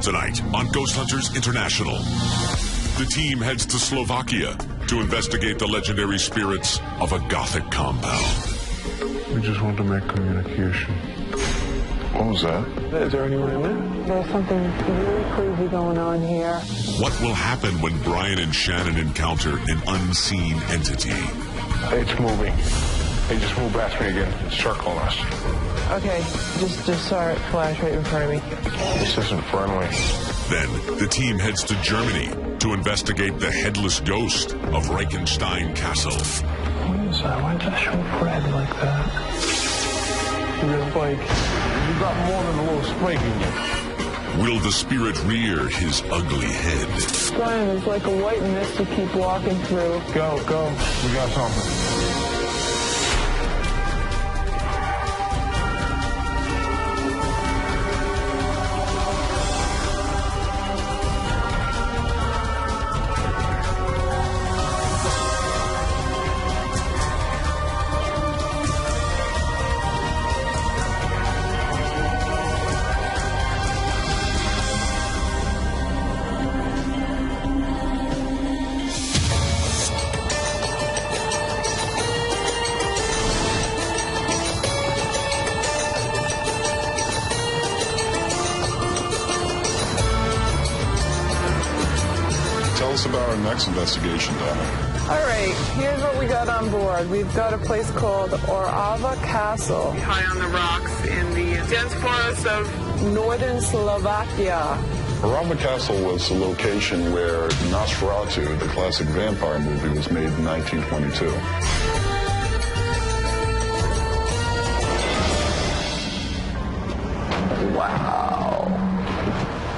Tonight on Ghost Hunters International, the team heads to Slovakia to investigate the legendary spirits of a Gothic compound. We just want to make communication. What was that? Is there anyone in there? There's something really crazy going on here. What will happen when Brian and Shannon encounter an unseen entity? It's moving. They just moved past me again. It's circling us. Okay, just saw it flash right in front of me. This isn't friendly. Then the team heads to Germany to investigate the headless ghost of Reichenstein Castle. What is that? Why did I show Fred like that? You're like, you got more than a little spank in you. Will the spirit rear his ugly head? Brian, there's like a white mist you keep walking through. Go. We got something. Tell us about our next investigation, Donna. All right, here's what we got on board. We've got a place called Orava Castle, high on the rocks in the dense forest of northern Slovakia. Orava Castle was the location where Nosferatu, the classic vampire movie, was made in 1922. Wow.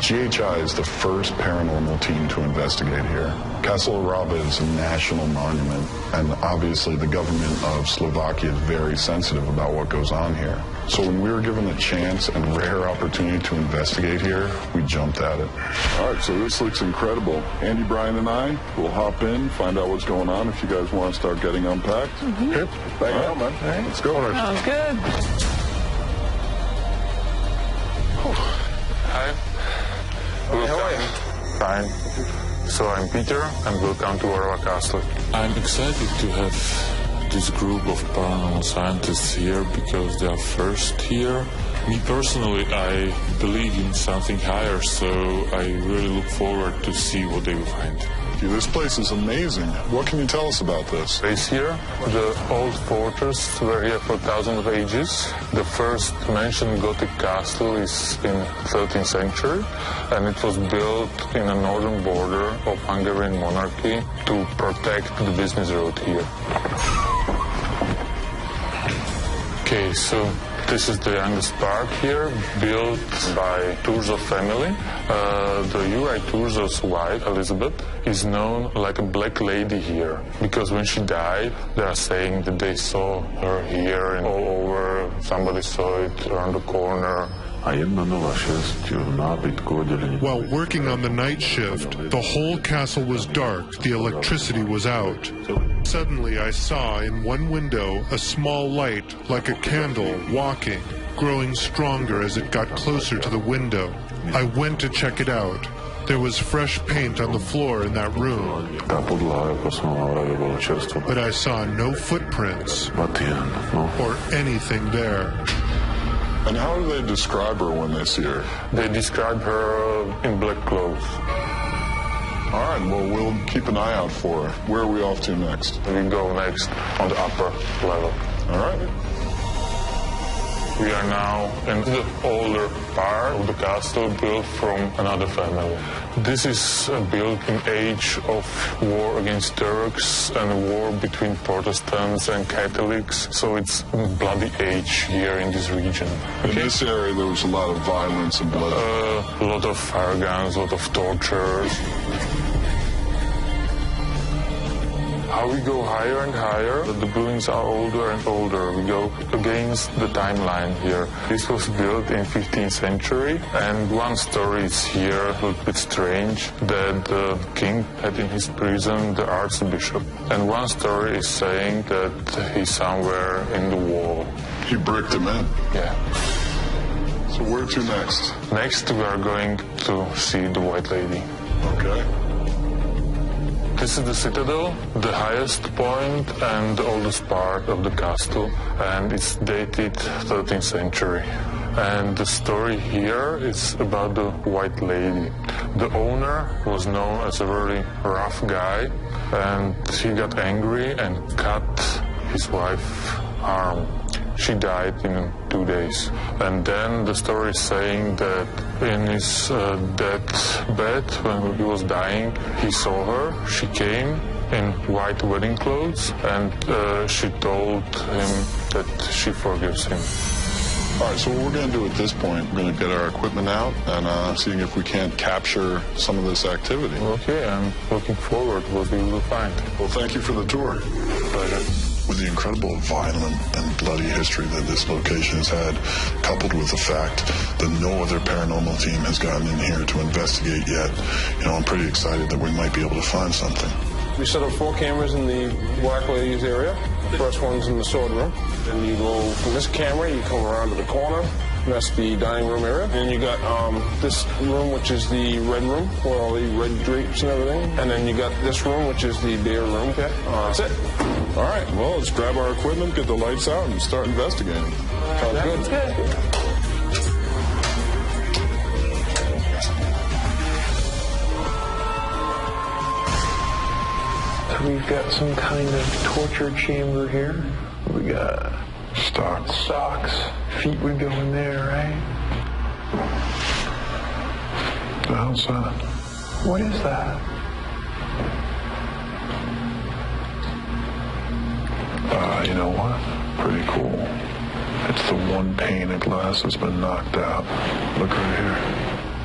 GHI is the first paranormal team to investigate here. Castle Orava is a national monument, and obviously the government of Slovakia is very sensitive about what goes on here. So when we were given a chance and rare opportunity to investigate here, we jumped at it. All right, so this looks incredible. Andy, Brian, and I will hop in, find out what's going on if you guys want to start getting unpacked. Mm-hmm. Bang out, man. All right. Let's go. Sounds good. Hi. How are you? Fine. So I'm Peter and welcome to Orava Castle. I'm excited to have this group of paranormal scientists here because they are first here. Me personally, I believe in something higher, so I really look forward to see what they will find. This place is amazing. What can you tell us about this? Base here, the old fortress were here for thousands of ages. The first mentioned Gothic castle is in 13th century, and it was built in the northern border of Hungarian monarchy to protect the business road here. Okay, so this is the youngest park here, built by Turzov family. The Juraj Turzov's wife, Elizabeth, is known like a black lady here, because when she died, they are saying that they saw her here and all over. Somebody saw it around the corner. While working on the night shift, the whole castle was dark, the electricity was out. Suddenly I saw in one window a small light, like a candle, walking, growing stronger as it got closer to the window. I went to check it out. There was fresh paint on the floor in that room. But I saw no footprints or anything there. And how do they describe her when they see her? They describe her in black clothes. All right, well, we'll keep an eye out for her. Where are we off to next? We go next on the upper level. All right. We are now in the older part of the castle built from another family. This is built in age of war against Turks and war between Protestants and Catholics. So it's a bloody age here in this region. In this area, there was a lot of violence and blood. A lot of fire guns, a lot of torture. How we go higher and higher, the buildings are older and older. We go against the timeline here. This was built in 15th century, and one story is here a little bit strange, that the king had in his prison the archbishop. And one story is saying that he's somewhere in the wall. He bricked him in. Yeah. So where to next? Next, we are going to see the White Lady. Okay. This is the citadel, the highest point and the oldest part of the castle, and it's dated 13th century. And the story here is about the White Lady. The owner was known as a very rough guy, and he got angry and cut his wife's arm. She died in 2 days. And then the story is saying that in his deathbed, when he was dying, he saw her. She came in white wedding clothes, and she told him that she forgives him. All right, so what we're going to do at this point, we're going to get our equipment out and seeing if we can't capture some of this activity. Okay, I'm looking forward to what we will find. Well, thank you for the tour. Pleasure. With the incredible violent and bloody history that this location has had, coupled with the fact that no other paranormal team has gotten in here to investigate yet, I'm pretty excited that we might be able to find something. We set up 4 cameras in the Black Lady's area. The first one's in the sword room. Then you go from this camera, you come around to the corner. And that's the dining room area. And you got this room, which is the red room, with all the red drapes and everything. And then you got this room, which is the bare room. Okay, that's it. All right, well, let's grab our equipment, get the lights out, and start investigating. Sounds good. So we've got some kind of torture chamber here. We got stocks. Feet would go in there, right? The hell's that? What is that? You know what? Pretty cool. It's the one pane of glass that's been knocked out. Look right here.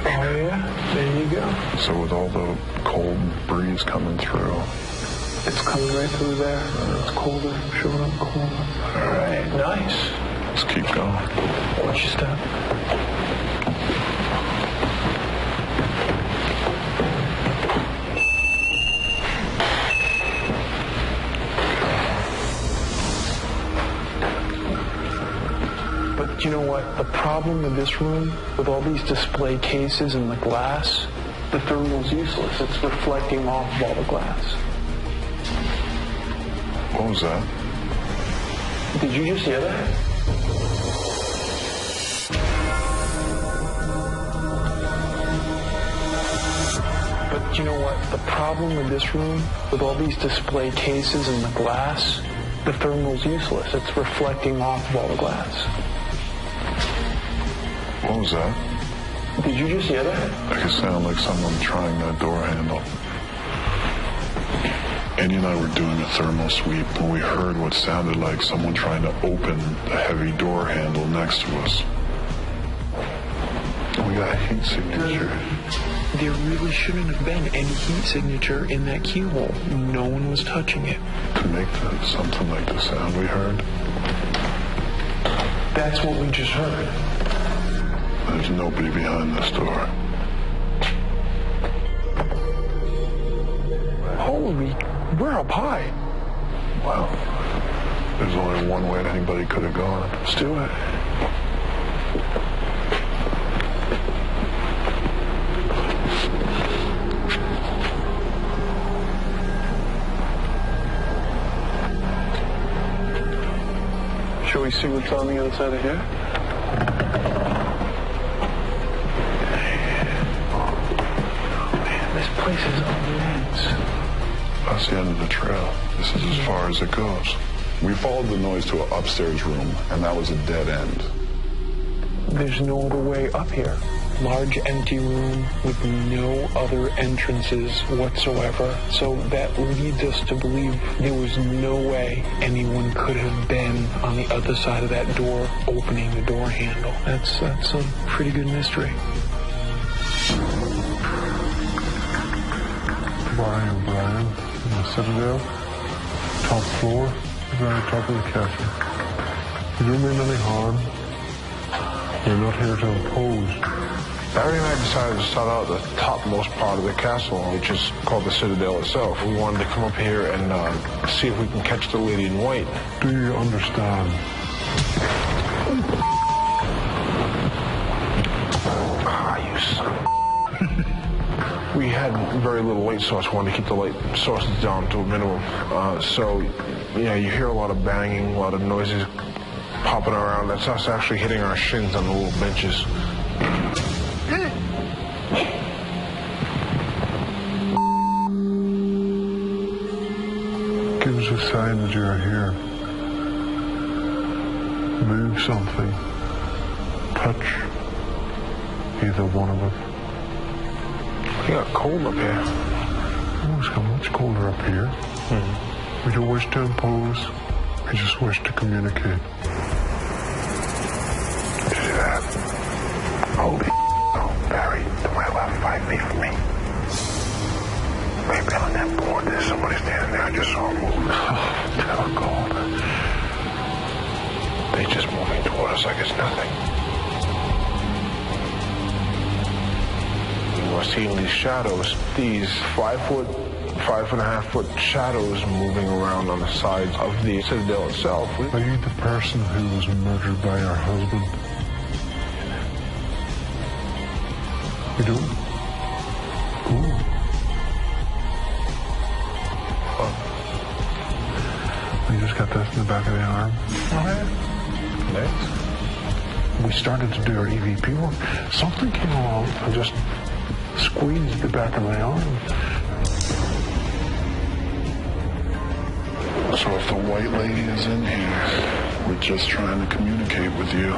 Oh, yeah? There you go. So with all the cold breeze coming through, it's coming right through there. It's colder, showing up colder. All right, nice. let's keep going. Watch your step. But you know what? The problem with this room, with all these display cases and the glass, the thermal's useless. It's reflecting off of all the glass. What was that? Did you just hear that? But you know what? The problem with this room, with all these display cases and the glass, the thermal's useless. It's reflecting off of all the glass. What was that? Did you just hear that? It sounded like someone trying that door handle. Andy and I were doing a thermal sweep when we heard what sounded like someone trying to open the heavy door handle next to us. We got a heat signature. There really shouldn't have been any heat signature in that keyhole. No one was touching it. To make that something like the sound we heard. That's what we just heard. There's nobody behind this door. Holy, we're up high. Wow. There's only one way anybody could have gone. Let's do it. Shall we see what's on the other side of here? This place is immense. That's the end of the trail. This is as far as it goes. We followed the noise to an upstairs room, and that was a dead end. There's no other way up here. Large empty room with no other entrances whatsoever. So that leads us to believe there was no way anyone could have been on the other side of that door opening the door handle. That's a pretty good mystery. Brian, in the Citadel, top floor, very top of the castle. You don't mean any harm. We're not here to impose. Barry and I decided to start out at the topmost part of the castle, which is called the Citadel itself. We wanted to come up here and see if we can catch the lady in white. Do you understand? had very little light source. We wanted to keep the light sources down to a minimum. So, yeah, you hear a lot of banging, a lot of noises popping around. That's us actually hitting our shins on the little benches. Give us a sign that you're here. Move something. Touch either one of us. It got cold up here. Oh, it's got much colder up here. Mm-hmm. We don't wish to impose. We just wish to communicate. See that? Holy Barry, to my left, 5 feet from me. Right behind that board, there's somebody standing there. I just saw him move. Oh, God. They just moving toward us like it's nothing. We're seeing these shadows, these 5 foot, 5.5 foot shadows moving around on the sides of the citadel itself. Are you the person who was murdered by your husband? You do? Who? You just got this in the back of the arm? Okay. Next. We started to do our EVP work. Something came along and just squeezed the back of my arm. So if the white lady is in here, we're just trying to communicate with you.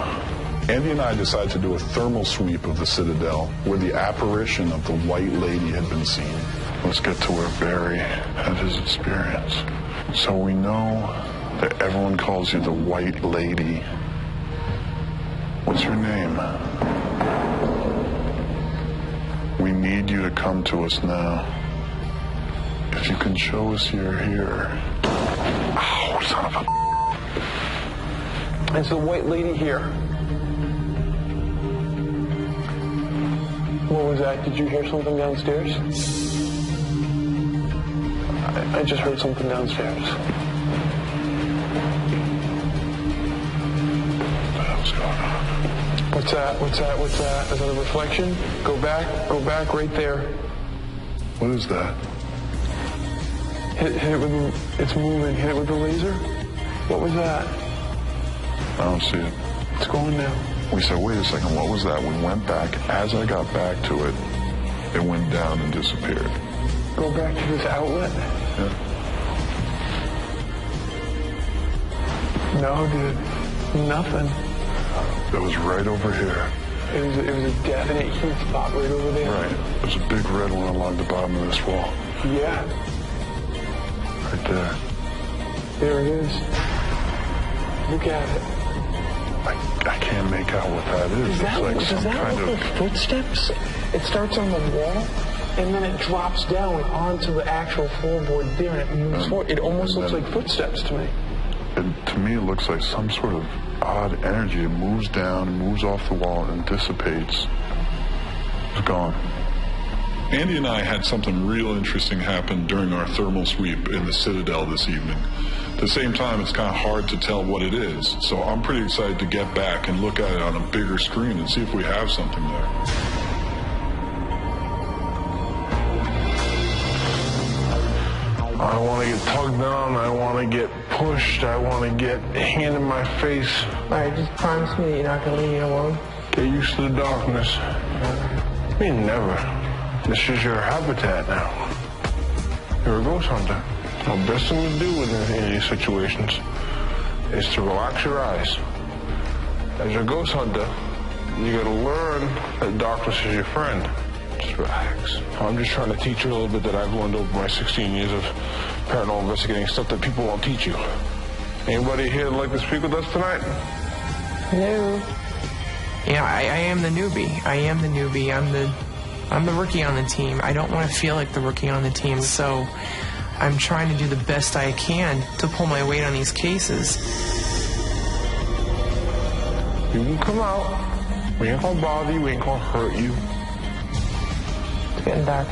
Andy and I decided to do a thermal sweep of the Citadel where the apparition of the white lady had been seen. Let's get to where Barry had his experience. So we know that everyone calls you the white lady. What's your name? We need you to come to us now. If you can show us you're here. Oh, son of a... Is the white lady here? What was that? Did you hear something downstairs? I just heard something downstairs. What's going on? What's that? What's that? What's that? Is that a reflection? Go back right there. What is that? Hit it with the, it's moving. Hit it with the laser. What was that? I don't see it. It's going now. We said, wait a second, what was that? We went back. As I got back to it, it went down and disappeared. Go back to this outlet? Yeah. No, dude. Nothing. It was right over here. It was a definite heat spot right over there. Right. There's a big red one along the bottom of this wall. Yeah. Right there. There it is. Look at it. I can't make out what that is. Does that look like footsteps? It starts on the wall, and then it drops down onto the actual floorboard there, and it moves forward. It almost looks like footsteps to me. To me, it looks like some sort of odd energy. It moves down, moves off the wall, and dissipates. It's gone. Andy and I had something real interesting happen during our thermal sweep in the Citadel this evening. At the same time, it's kind of hard to tell what it is, so I'm pretty excited to get back and look at it on a bigger screen and see if we have something there. I want to get tugged on, I want to get pushed, I want to get a hand in my face. Alright, just promise me that you're not going to leave me alone. Get used to the darkness. I mean, never. This is your habitat now. You're a ghost hunter. The best thing to do in these situations is to relax your eyes. As a ghost hunter, you gotta learn that darkness is your friend. Just relax. I'm just trying to teach you a little bit that I've learned over my 16 years of paranormal investigating, stuff that people won't teach you. Anybody here that'd like to speak with us tonight? Hello. Yeah, I am the newbie. I'm the rookie on the team. I don't want to feel like the rookie on the team, so I'm trying to do the best I can to pull my weight on these cases. You can come out. We ain't gonna bother you. We ain't gonna hurt you. It's getting dark.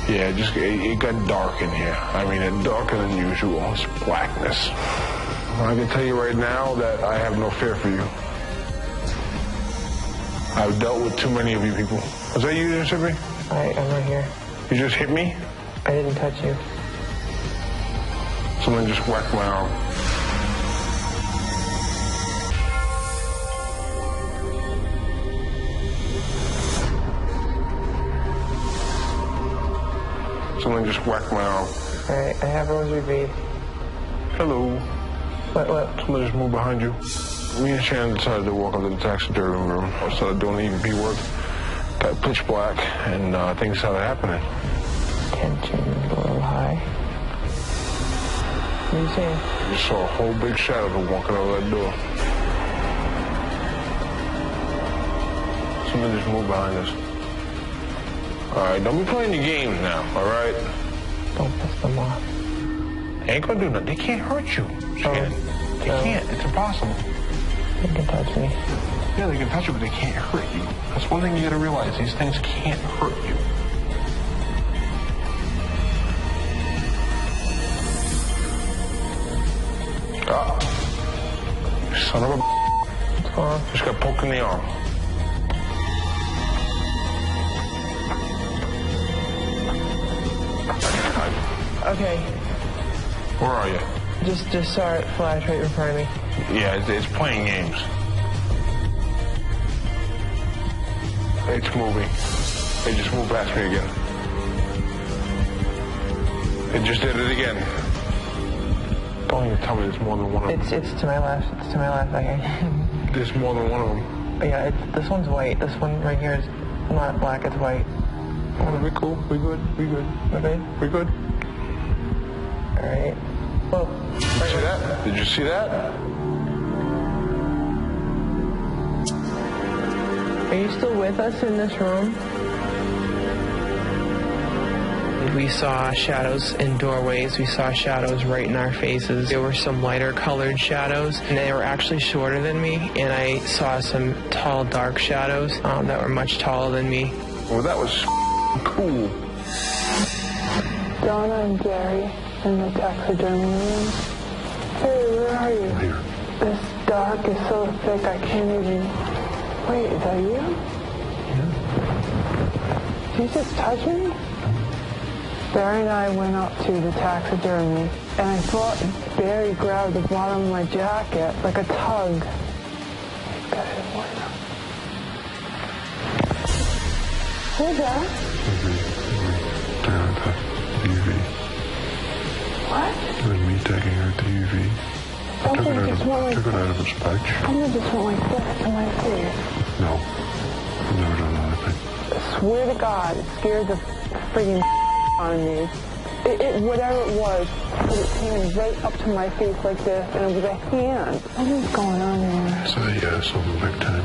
Yeah, it got dark in here. I mean, it's darker than usual. It's blackness. I can tell you right now that I have no fear for you. I've dealt with too many of you people. Was that you that hit me? I'm right here. You just hit me? I didn't touch you. Someone just whacked my arm. Someone just whacked my arm. Alright, I have Rosary V. Hello. What? Someone just moved behind you. Me and Shannon decided to walk up to the taxidermy room. I started doing the EVP work. Got pitch black, and things started happening. Tension a little high. What are you saying? I just saw a whole big shadow walking out of that door. Someone just moved behind us. All right, don't be playing your games now, all right? Don't piss them off. They ain't gonna do nothing. They can't hurt you, Shannon. They can't. It's impossible. They can touch me. Yeah, they can touch you, but they can't hurt you. That's one thing you gotta realize. These things can't hurt you. Ah. Son of a... What's going on? Just got poked in the arm. Okay, Where are you? just saw it flash right in front of me. Yeah, it's playing games. It's moving. It just moved past me again. It just did it again. Don't even tell me there's more than one of them. It's to my left. It's to my left. Okay. There's more than one of them. Yeah, this one's white. This one right here is not black. It's white. Oh, we cool. We good. We good. Okay. We good. All right. Whoa. Did you see that? Did you see that? Are you still with us in this room? We saw shadows in doorways. We saw shadows right in our faces. There were some lighter colored shadows, and they were actually shorter than me. And I saw some tall, dark shadows that were much taller than me. Well, that was cool. Donna and Gary in the taxidermy room. Hey, where are you? Here. This dark is so thick I can't even... Wait, is that you? Yeah. Did you just touch me? Barry and I went up to the taxidermy, and I thought Barry grabbed the bottom of my jacket like a tug. He's got his one. Who's that? Down the UV. What? It was me taking her to UV. I took it out of its pouch. Someone just went like this to my face. No. I've never done anything. I swear to God, it scared the friggin' on me. Whatever it was, put its hand right up to my face like this, and it was a hand. Something's going on there. So yeah, something big time.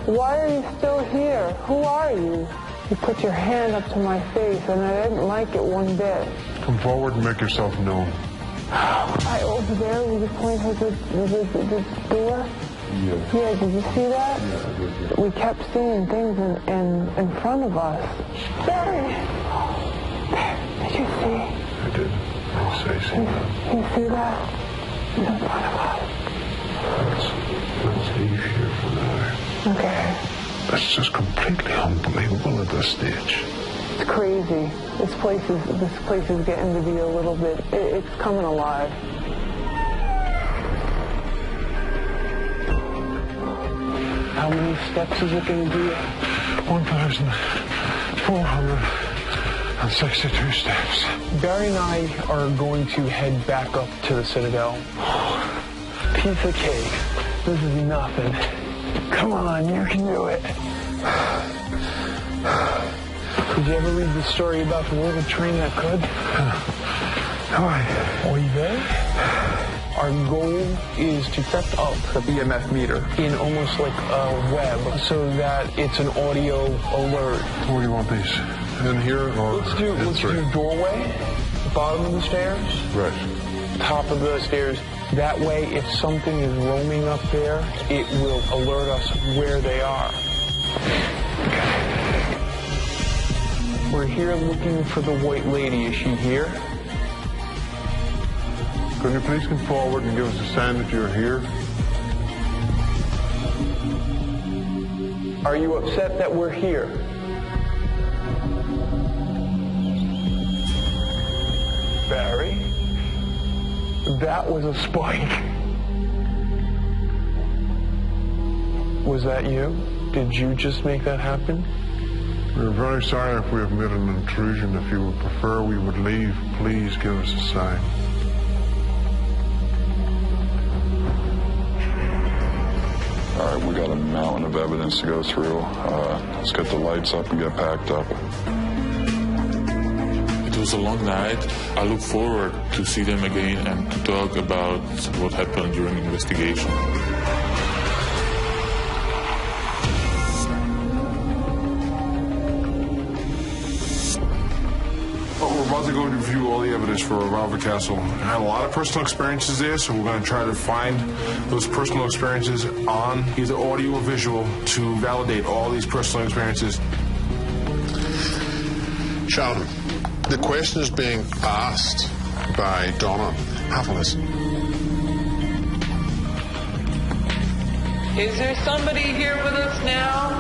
Why are you still here? Who are you? You put your hand up to my face, and I didn't like it one bit. Come forward and make yourself known. Over there, will you point at the door? Yeah. Yeah, did you see that? Yeah, I did. We kept seeing things in front of us. Barry! Did you see? I did. I say see that. You see that? It's in front of us. Let's leave here for now. Okay. That's just completely unbelievable at this stage. It's crazy. This place is getting to be a little bit, it's coming alive. How many steps is it going to be? 1,462 steps. Barry and I are going to head back up to the Citadel. Piece of cake. This is nothing. Come on, you can do it. Did you ever read the story about the little train that could? Are you ready? Our goal is to set up the EMF meter in almost like a web so that it's an audio alert. Where do you want these? In here or Let's do doorway, bottom of the stairs, Right. top of the stairs. That way, if something is roaming up there, it will alert us where they are. We're here looking for the white lady. Is she here? Can you please come forward and give us a sign that you're here? Are you upset that we're here? Barry? That was a spike. Was that you? Did you just make that happen? We're very sorry if we have made an intrusion. If you would prefer we would leave, please give us a sign. All right, we got a mountain of evidence to go through. Let's get the lights up and get packed up. It was a long night. I look forward to see them again and to talk about what happened during the investigation. We're about to go review all the evidence for Revolver Castle. I had a lot of personal experiences there, so we're going to try to find those personal experiences on either audio or visual to validate all these personal experiences. Sheldon, the question is being asked by Donna. Have a listen. Is there somebody here with us now?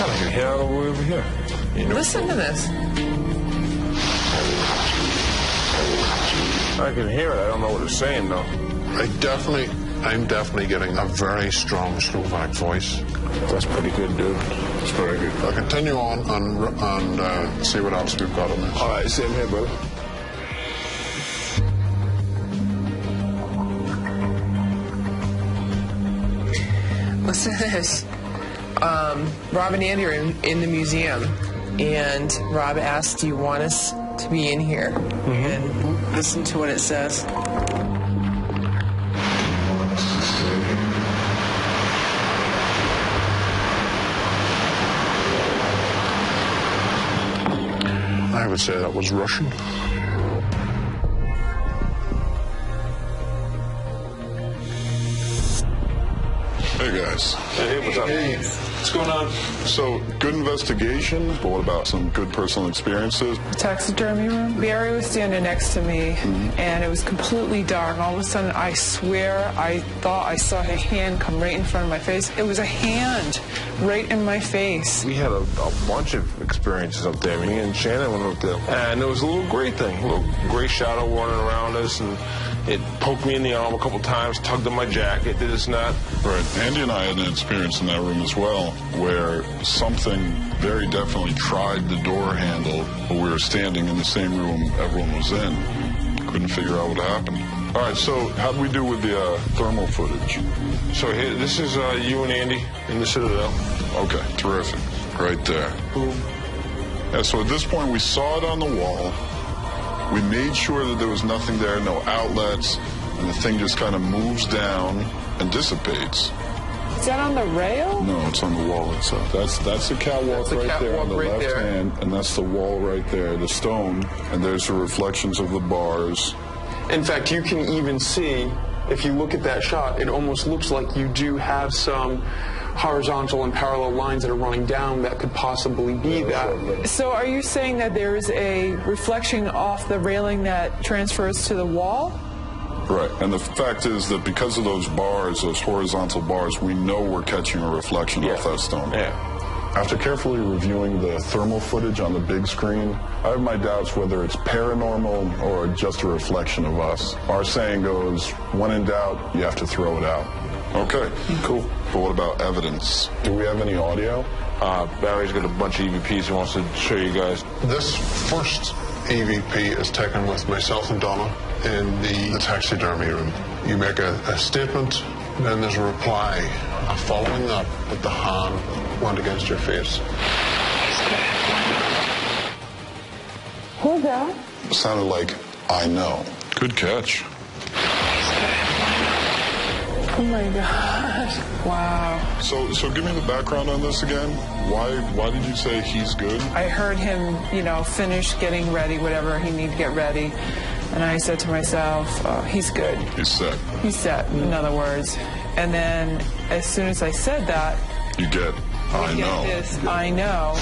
I can hear it over here. Listen to this. I can hear it. I don't know what it's saying, though. I'm definitely getting a very strong Slovak voice. That's pretty good, dude. That's very good. I'll continue on and see what else we've got on this. All right, same here, brother. Listen to this. Rob and Andy are in the museum, and Rob asked, do you want us to be in here? And listen to what it says. I would say that was Russian. Hey, guys. Hey, what's up? What's going on? So, good investigation, but what about some good personal experiences? Taxidermy room. Barry was standing next to me, and it was completely dark. All of a sudden, I swear, I thought I saw a hand come right in front of my face. It was a hand right in my face. We had a bunch of experiences up there. Me and Shannon went up there, and there was a little gray thing, a little gray shadow running around us, and it poked me in the arm a couple times, tugged on my jacket, did this and that. Right. Andy and I had an experience in that room as well, where something very definitely tried the door handle when we were standing in the same room everyone was in. Couldn't figure out what happened. All right, so how'd we do with the thermal footage? So here, this is you and Andy in the Citadel. Okay, terrific. Right there. Yeah, so at this point, we saw it on the wall. We made sure that there was nothing there, no outlets, and the thing just kind of moves down and dissipates. Is that on the rail? No, it's on the wall itself. That's the catwalk right there on the left hand, and that's the wall right there, the stone, and there's the reflections of the bars. In fact, you can even see, if you look at that shot, it almost looks like you do have some horizontal and parallel lines that are running down that could possibly be that. So are you saying that there is a reflection off the railing that transfers to the wall? Right, and the fact is that because of those bars, those horizontal bars, we know we're catching a reflection off that stone. Yeah. After carefully reviewing the thermal footage on the big screen, I have my doubts whether it's paranormal or just a reflection of us. Our saying goes, when in doubt, you have to throw it out. Okay, cool. But what about evidence? Do we have any audio? Barry's got a bunch of EVPs he wants to show you guys. This first EVP is taken with myself and Donna in the taxidermy room. You make a statement, then there's a reply. Following that, with the hand went against your face. Who's that? It sounded like, I know. Good catch. Oh my gosh. Wow. So give me the background on this again. Why did you say he's good? I heard him, finish getting ready, whatever he needed to get ready. And I said to myself, he's good. He's set. He's set, in other words. And then as soon as I said that, You get, I know. I know.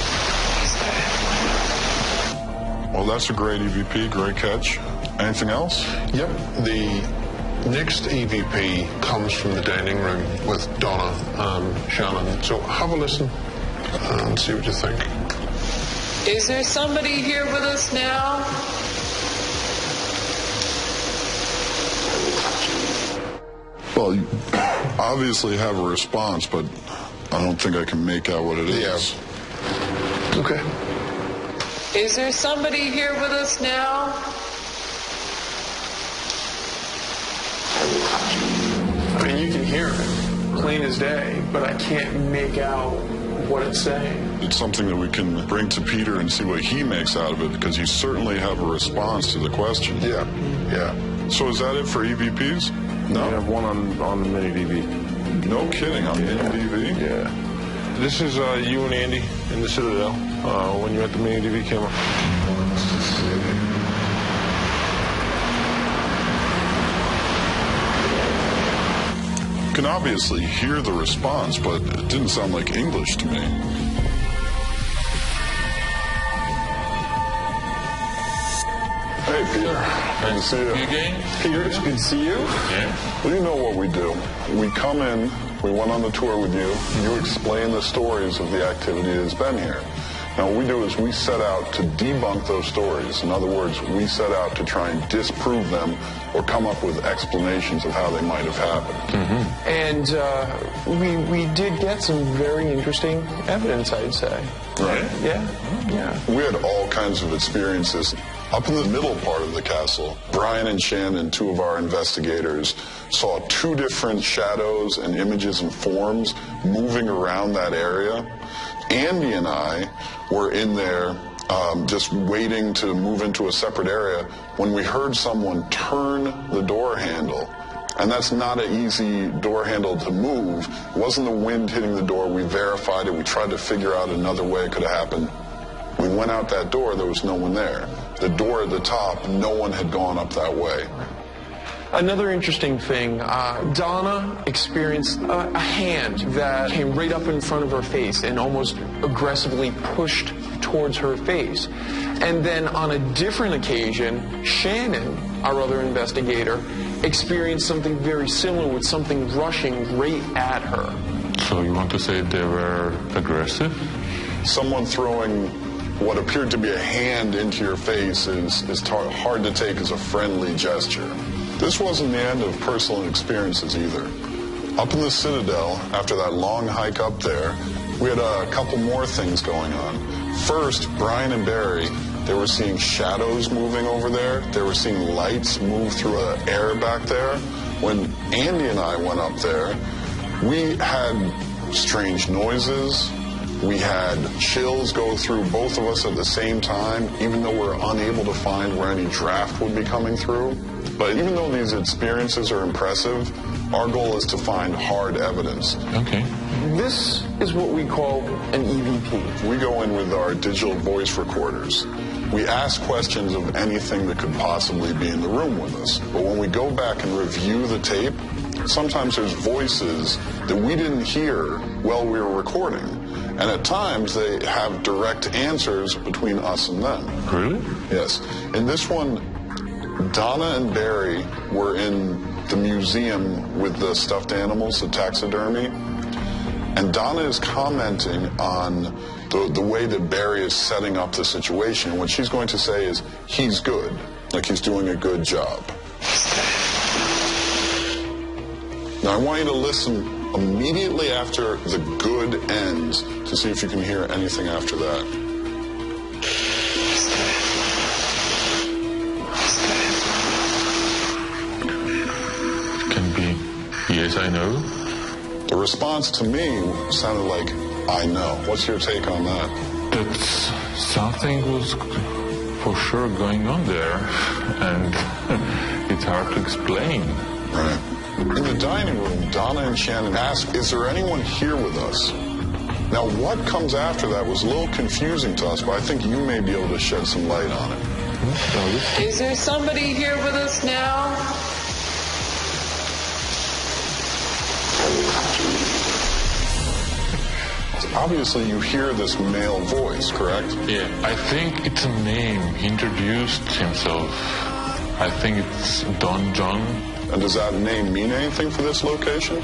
Well, that's a great EVP, great catch. Anything else? Yep, the Next EVP comes from the dining room with Donna Shannon. So have a listen and see what you think. Is there somebody here with us now? Well, you obviously have a response, but I don't think I can make out what it is. Yeah. Okay. Is there somebody here with us now? I mean, you can hear it, plain as day, but I can't make out what it's saying. It's something that we can bring to Peter and see what he makes out of it, because you certainly have a response to the question. Yeah. Yeah. So is that it for EVPs? No. We have one on the mini DV. No kidding, on mini DV? Yeah. This is you and Andy in the Citadel when you're at the mini DV camera. You can obviously hear the response, but it didn't sound like English to me. Hey, Peter. Good to see you. Again? Peter, it's good to see you. Yeah. Well, you know what we do. We come in, we went on the tour with you, you explain the stories of the activity that has been here. Now, what we do is we set out to debunk those stories. In other words, we set out to try and disprove them or come up with explanations of how they might have happened. Mm-hmm. And we did get some very interesting evidence, I'd say. Right. Yeah. We had all kinds of experiences. Up in the middle part of the castle, Brian and Shannon, two of our investigators, saw two different shadows and images and forms moving around that area. Andy and I were in there just waiting to move into a separate area when we heard someone turn the door handle. And that's not an easy door handle to move. It wasn't the wind hitting the door. We verified it. We tried to figure out another way it could have happened. We went out that door, there was no one there. The door at the top, no one had gone up that way. Another interesting thing, Donna experienced a hand that came right up in front of her face and almost aggressively pushed towards her face. And then on a different occasion, Shannon, our other investigator, experienced something very similar with something rushing right at her. So you want to say they were aggressive? Someone throwing what appeared to be a hand into your face is hard to take as a friendly gesture. This wasn't the end of personal experiences either. Up in the Citadel, after that long hike up there, we had a couple more things going on. First, Brian and Barry, they were seeing shadows moving over there. They were seeing lights move through the air back there. When Andy and I went up there, we had strange noises. We had chills go through both of us at the same time, even though we're unable to find where any draft would be coming through. But even though these experiences are impressive, our goal is to find hard evidence. Okay. This is what we call an EVP. We go in with our digital voice recorders. We ask questions of anything that could possibly be in the room with us. But when we go back and review the tape, sometimes there's voices that we didn't hear while we were recording. And at times, they have direct answers between us and them. Really? Yes. In this one, Donna and Barry were in the museum with the stuffed animals, the taxidermy. And Donna is commenting on the way that Barry is setting up the situation. What she's going to say is, he's good. Like he's doing a good job. Now, I want you to listen immediately after the good ends to see if you can hear anything after that. It can be, yes, I know. The response to me sounded like, I know. What's your take on that? That something was for sure going on there, and it's hard to explain. Right. In the dining room, Donna and Shannon asked, is there anyone here with us? Now, what comes after that was a little confusing to us, but I think you may be able to shed some light on it. Is there somebody here with us now? Obviously, you hear this male voice, correct? Yeah, I think it's a name. He introduced himself. I think it's Don John. And does that name mean anything for this location?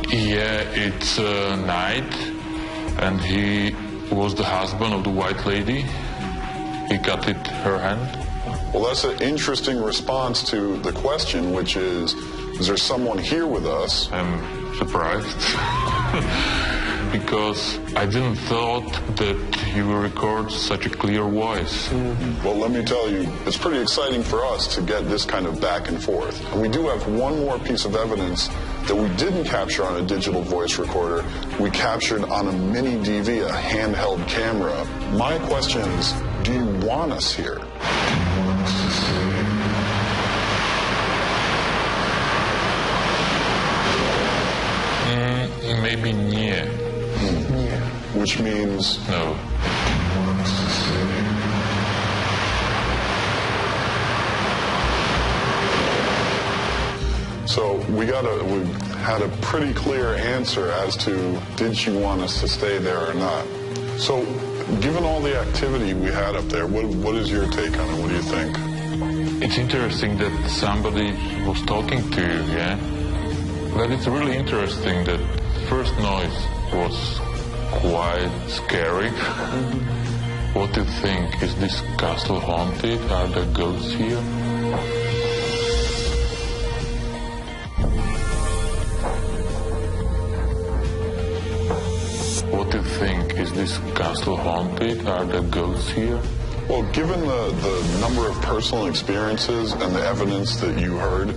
Yeah, it's a knight, and he was the husband of the white lady. He cut it her hand. Well, that's an interesting response to the question, which is there someone here with us? I'm surprised because I didn't thought that you will record such a clear voice. Well, let me tell you, it's pretty exciting for us to get this kind of back and forth. And we do have one more piece of evidence that we didn't capture on a digital voice recorder. We captured on a mini DV, a handheld camera. My question is, do you want us here? Maybe nie. Which means? No. So we had a pretty clear answer as to did you want us to stay there or not. So given all the activity we had up there, what is your take on it? What do you think? It's interesting that somebody was talking to you, yeah? But it's really interesting that first noise was quite scary. What do you think? Is this castle haunted? Are there ghosts here? What do you think? Is this castle haunted? Are there ghosts here? Well, given the number of personal experiences and the evidence that you heard,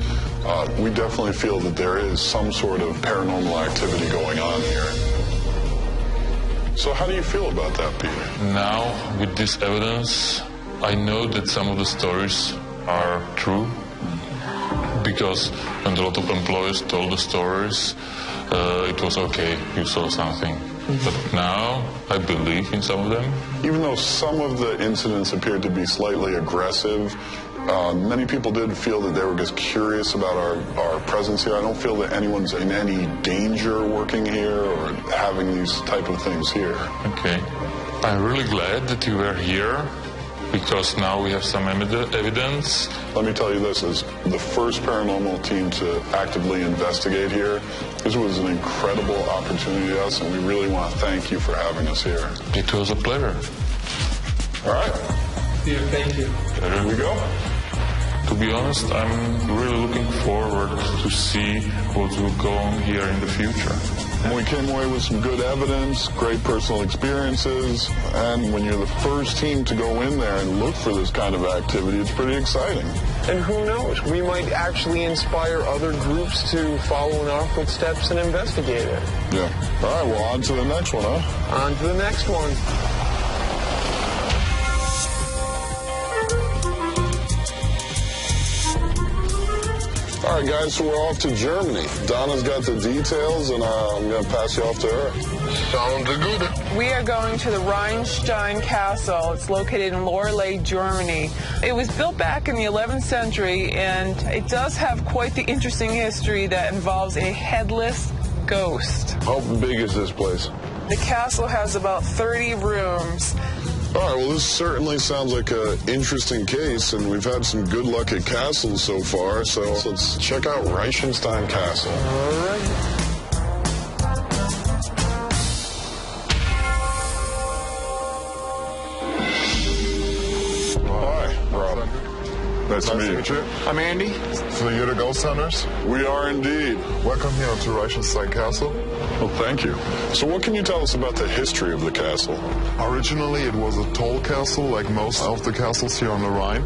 we definitely feel that there is some sort of paranormal activity going on here. So how do you feel about that, Peter? Now, with this evidence, I know that some of the stories are true, because when a lot of employees told the stories, it was okay, you saw something. But now, I believe in some of them. Even though some of the incidents appeared to be slightly aggressive, many people did feel that they were just curious about our presence here. I don't feel that anyone's in any danger working here or having these type of things here. Okay. I'm really glad that you were here, because now we have some evidence. Let me tell you this, as the first paranormal team to actively investigate here, this was an incredible opportunity to us, and we really want to thank you for having us here. It was a pleasure. All right. Yeah, thank you. There we go. To be honest, I'm really looking forward to see what will go on here in the future. We came away with some good evidence, great personal experiences, and when you're the first team to go in there and look for this kind of activity, it's pretty exciting. And who knows, we might actually inspire other groups to follow in our footsteps and investigate it. Yeah. All right, well, on to the next one, huh? On to the next one. All right, guys, so we're off to Germany. Donna's got the details, and I'm going to pass you off to her. Sounds good. We are going to the Rheinstein Castle. It's located in Loreley, Germany. It was built back in the 11th century, and it does have quite the interesting history that involves a headless ghost. How big is this place? The castle has about 30 rooms. All right, well, this certainly sounds like an interesting case, and we've had some good luck at castles so far, so let's check out Reichenstein Castle. All right. Hi, Rob. Nice to meet you. I'm Andy. So you're the ghost hunters? We are indeed. Welcome here to Reichenstein Castle. Well, thank you. So what can you tell us about the history of the castle? Originally, it was a toll castle, like most of the castles here on the Rhine.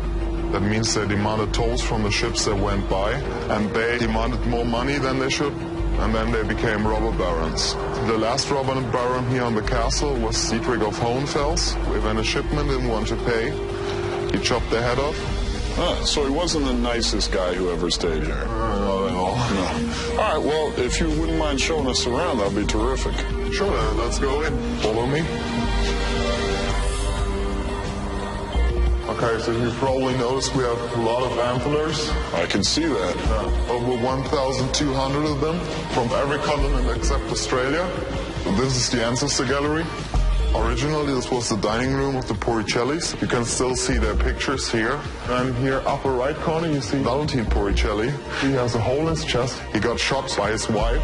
That means they demanded tolls from the ships that went by, and they demanded more money than they should, and then they became robber barons. The last robber baron here on the castle was Dietrich of Hohenfels. When a shipment didn't want to pay, he chopped their head off. So he wasn't the nicest guy who ever stayed here. Not at all. No. All right, well, if you wouldn't mind showing us around, that'd be terrific. Sure, let's go in. Follow me. Okay, so you probably noticed we have a lot of antlers. I can see that. Over 1,200 of them from every continent except Australia. So this is the ancestor gallery. Originally, this was the dining room of the Poricellis. You can still see their pictures here. And here, upper right corner, you see Valentine Poricelli. He has a hole in his chest. He got shot by his wife.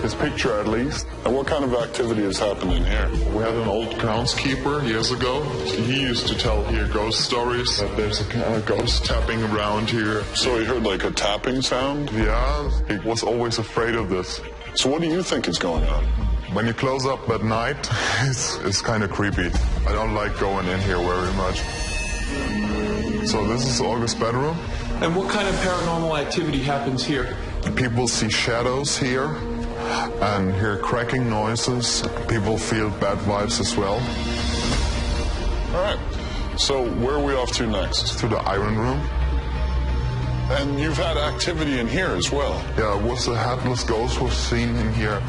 His picture, at least. And what kind of activity has happened in here? We had an old groundskeeper years ago. He used to tell here ghost stories. There's a ghost tapping around here. So he heard like a tapping sound? Yeah, he was always afraid of this. So what do you think is going on? When you close up at night, it's kind of creepy. I don't like going in here very much. So this is August's bedroom. And what kind of paranormal activity happens here? People see shadows here and hear cracking noises. People feel bad vibes as well. All right. So where are we off to next? To the iron room. And you've had activity in here as well. Yeah, it was a headless ghost was seen in here.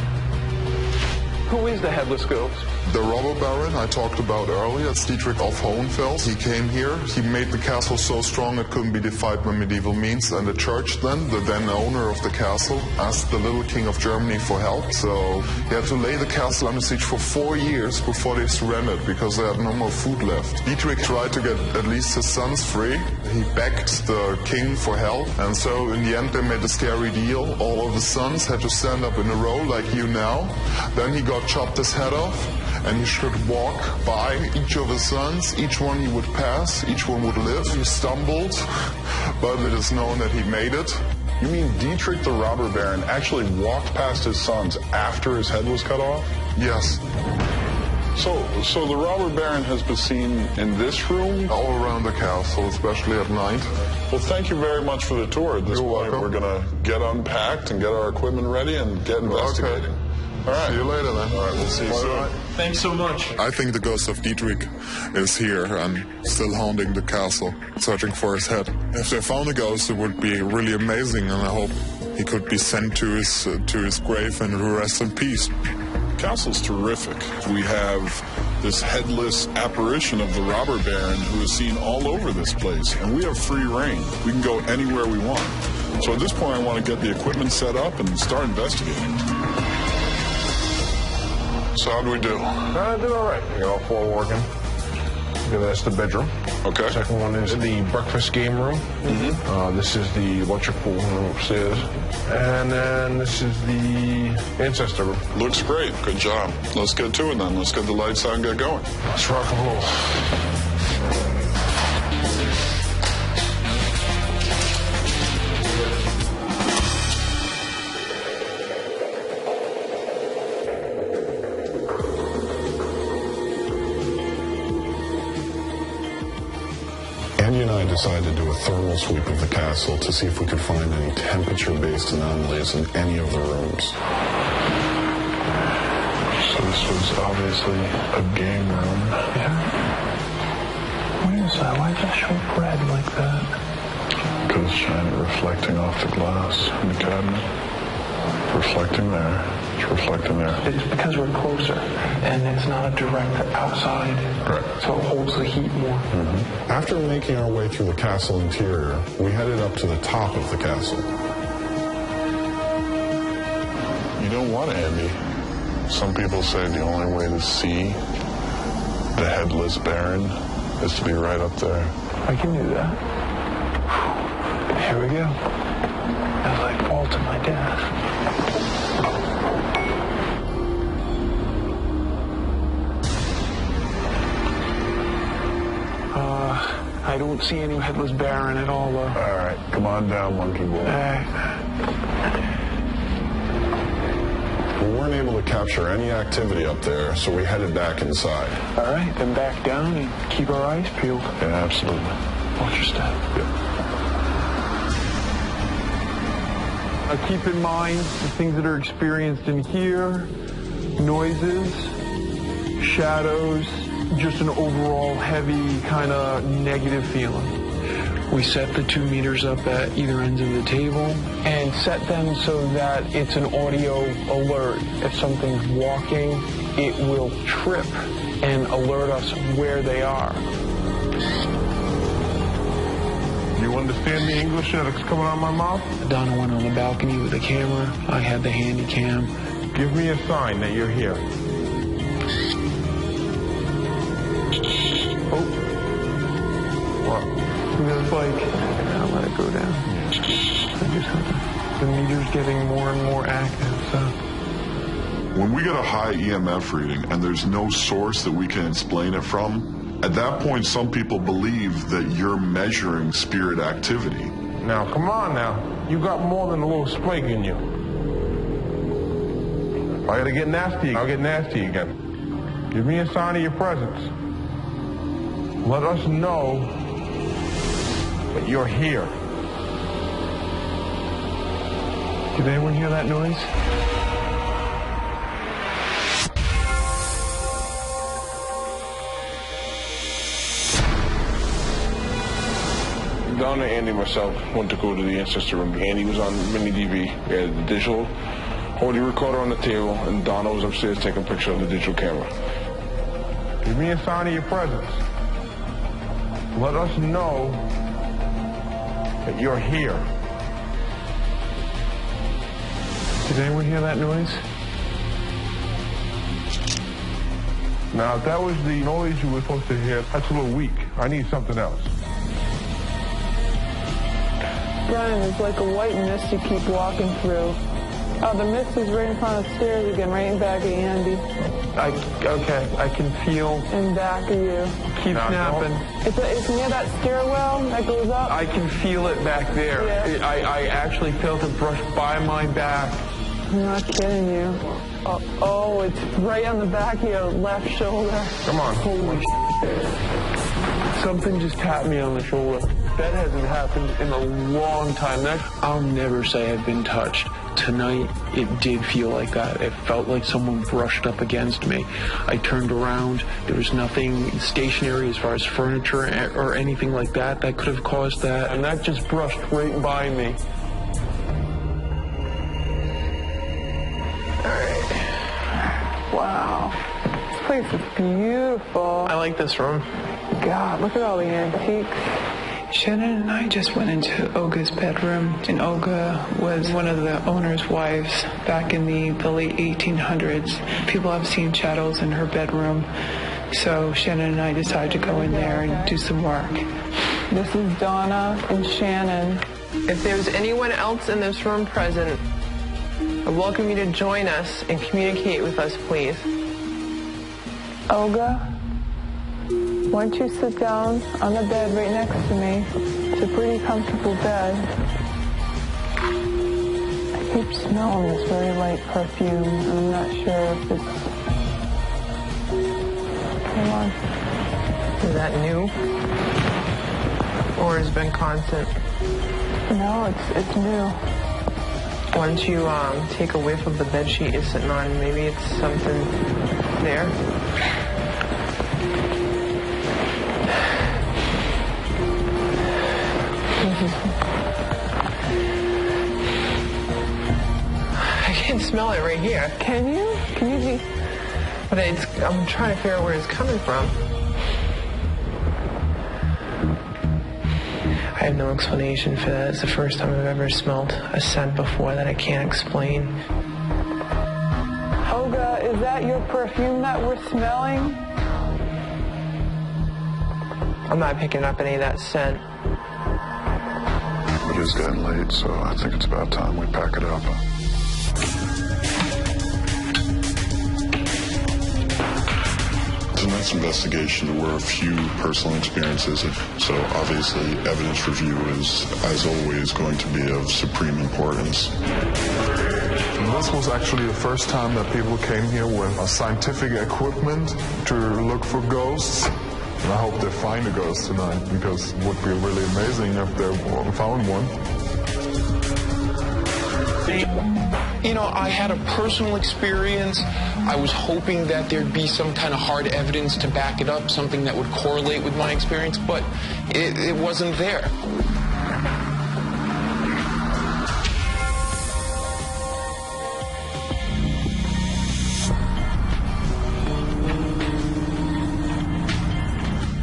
Who is the headless ghost? The robber baron I talked about earlier, it's Dietrich of Hohenfels. He came here. He made the castle so strong it couldn't be defied by medieval means. And the church then, the then owner of the castle, asked the little king of Germany for help. So he had to lay the castle under siege for 4 years before they surrendered because they had no more food left. Dietrich tried to get at least his sons free. He begged the king for help. And so in the end they made a scary deal. All of his sons had to stand up in a row like you now. Then he got chopped his head off. And he should walk by each of his sons. Each one he would pass, each one would live. He stumbled, but it is known that he made it. You mean Dietrich the robber baron actually walked past his sons after his head was cut off? Yes. So the robber baron has been seen in this room? All around the castle, especially at night. Well, thank you very much for the tour. At this point, we're going to get unpacked and get our equipment ready and get investigating. Okay. All right. See you later then. All right, we'll see you soon. Thanks so much. I think the ghost of Dietrich is here and still haunting the castle, searching for his head. If they found the ghost, it would be really amazing, and I hope he could be sent to his grave and rest in peace. Castle's terrific. We have this headless apparition of the robber baron who is seen all over this place, and we have free reign. We can go anywhere we want. So at this point, I want to get the equipment set up and start investigating. So how do we do? Doing all right. We got all 4 working. Okay, that's the bedroom. Okay. Second one is the breakfast game room. Mm-hmm. This is the electric pool room upstairs. And then this is the ancestor room. Looks great. Good job. Let's get to it then. Let's get the lights on and get going. Let's rock and roll. Andy and I decided to do a thermal sweep of the castle to see if we could find any temperature-based anomalies in any of the rooms. So this was obviously a game room. Yeah. What is that? Why is that show red like that? Because it's shining, reflecting off the glass in the cabinet. Reflecting there. It's reflecting there. It's because we're closer, and it's not a direct outside. Right. So it holds the heat more. Mm-hmm. After making our way through the castle interior, we headed up to the top of the castle. You know what, Andy? Some people say the only way to see the headless baron is to be right up there. I can do that. Here we go. As I fall to my death. I don't see any headless baron at all, though. All right, come on down, monkey boy. We weren't able to capture any activity up there, so we headed back inside. All right, then back down and keep our eyes peeled. Yeah, absolutely. Watch your step. Yeah. Keep in mind the things that are experienced in here, noises, shadows, just an overall heavy kind of negative feeling. We set the 2 meters up at either ends of the table and set them so that it's an audio alert. If something's walking, it will trip and alert us where they are. You understand the English that's coming out of my mouth? Donna went on the balcony with the camera. I had the handy cam. Give me a sign that you're here. What? The bike. I'll let it go down. The meter's getting more and more active, so. When we get a high EMF reading and there's no source that we can explain it from, at that point some people believe that you're measuring spirit activity. Now, come on now. You got more than a little spike in you. If I gotta get nasty, I'll get nasty again. Give me a sign of your presence. Let us know that you're here. Did anyone hear that noise? Donna, Andy, and myself went to go to the ancestor room. Andy was on mini DV. We had the digital audio recorder on the table, and Donna was upstairs taking a picture of the digital camera. Give me a sign of your presence. Let us know that you're here. Did anyone hear that noise? Now, if that was the noise you were supposed to hear, that's a little weak. I need something else. Brian, there's like a white mist you keep walking through. Oh, the mist is right in front of the stairs again, right in back of Andy. Okay, I can feel. In back of you. Keep snapping. It's near that stairwell that goes up. I can feel it back there. Yeah. I actually felt it brush by my back. I'm not kidding you. Oh, it's right on the back of your left shoulder. Come on. Holy shit. Something just tapped me on the shoulder. That hasn't happened in a long time. I'll never say I've been touched. Tonight, it did feel like that. It felt like someone brushed up against me. I turned around. There was nothing stationary as far as furniture or anything like that that could have caused that. And that just brushed right by me. All right. Wow. This place is beautiful. I like this room. God, look at all the antiques. Shannon and I just went into Olga's bedroom, and Olga was one of the owner's wives back in the late 1800s. People have seen shadows in her bedroom, so Shannon and I decided to go in there and do some work. This is Donna and Shannon. If there's anyone else in this room present, I welcome you to join us and communicate with us, please. Olga? Why don't you sit down on the bed right next to me? It's a pretty comfortable bed. I keep smelling this very light perfume. I'm not sure if it's... Come on. Is that new? Or has it been constant? No, it's new. Why don't you take a whiff of the bed sheet you're sitting on? Maybe it's something there. I can smell it right here. Can you? Can you see? But I'm trying to figure out where it's coming from. I have no explanation for that. It's the first time I've ever smelled a scent before that I can't explain. Olga, is that your perfume that we're smelling? I'm not picking up any of that scent. It is getting late, so I think it's about time we pack it up. Tonight's investigation, there were a few personal experiences, so obviously evidence review is, as always, going to be of supreme importance. This was actually the first time that people came here with scientific equipment to look for ghosts. And I hope they find a ghost tonight, because it would be really amazing if they found one. You know, I had a personal experience. I was hoping that there'd be some kind of hard evidence to back it up, something that would correlate with my experience, but it wasn't there.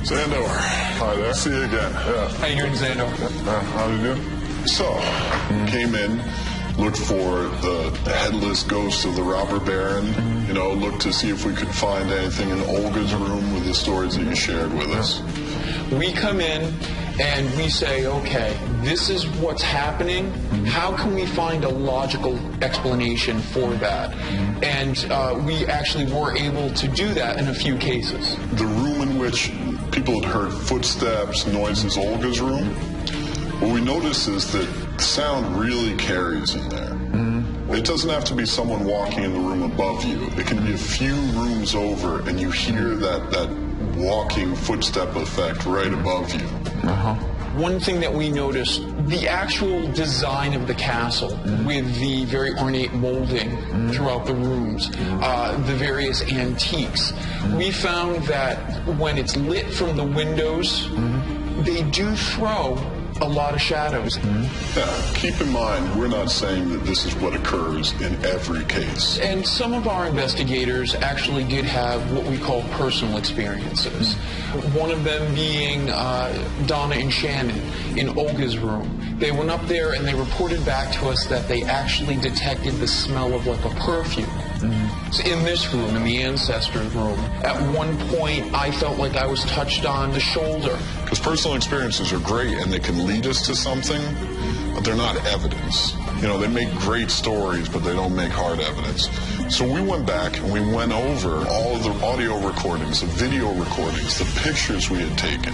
Zandor. Hi there. See you again. Yeah. How you doing, Zando? How do you do? So, came in, looked for the headless ghost of the robber baron, you know, looked to see if we could find anything in Olga's room with the stories that you shared with us. We come in, and we say, okay, this is what's happening. How can we find a logical explanation for that? And we actually were able to do that in a few cases. The room in which people had heard footsteps, noises, Olga's room, what we notice is that sound really carries in there. It doesn't have to be someone walking in the room above you. It can be a few rooms over, and you hear that walking footstep effect right above you. One thing that we noticed, the actual design of the castle with the very ornate molding throughout the rooms, the various antiques, we found that when it's lit from the windows, they do throw a lot of shadows. Yeah, keep in mind, we're not saying that this is what occurs in every case. And some of our investigators actually did have what we call personal experiences. One of them being Donna and Shannon in Olga's room. They went up there and they reported back to us that they actually detected the smell of like a perfume. So in this room, in the ancestors' room, at one point I felt like I was touched on the shoulder. Because personal experiences are great and they can lead us to something, but they're not evidence. You know, they make great stories, but they don't make hard evidence. So we went back and we went over all of the audio recordings, the video recordings, the pictures we had taken.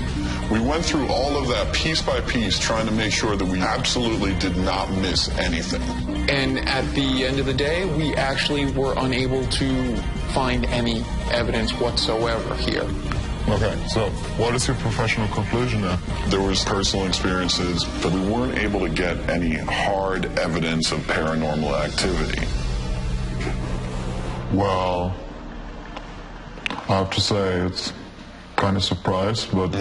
We went through all of that piece by piece, trying to make sure that we absolutely did not miss anything. And at the end of the day, we actually were unable to find any evidence whatsoever here. Okay, so what is your professional conclusion then? There was personal experiences, but we weren't able to get any hard evidence of paranormal activity. Well, I have to say it's kind of surprised, but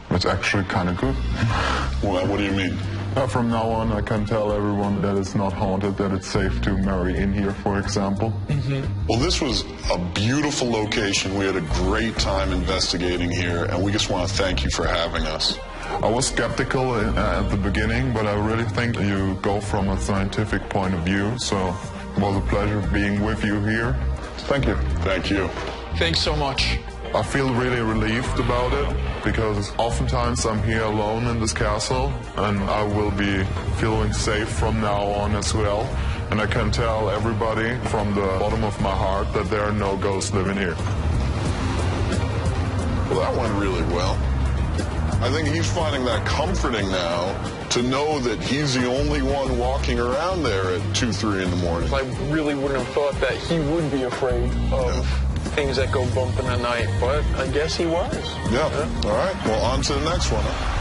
it's actually kind of good. Well, what do you mean? From now on, I can tell everyone that it's not haunted, that it's safe to marry in here, for example. Well, this was a beautiful location. We had a great time investigating here, and we just want to thank you for having us. I was skeptical at the beginning, but I really think you go from a scientific point of view, so it was a pleasure being with you here. Thank you. Thank you. Thanks so much. I feel really relieved about it, because oftentimes I'm here alone in this castle, and I will be feeling safe from now on as well. And I can tell everybody from the bottom of my heart that there are no ghosts living here. Well, that went really well. I think he's finding that comforting now to know that he's the only one walking around there at 2, 3 in the morning. I really wouldn't have thought that he would be afraid of things that go bump in the night, but I guess he was. Yeah. All right. Well, on to the next one. Huh?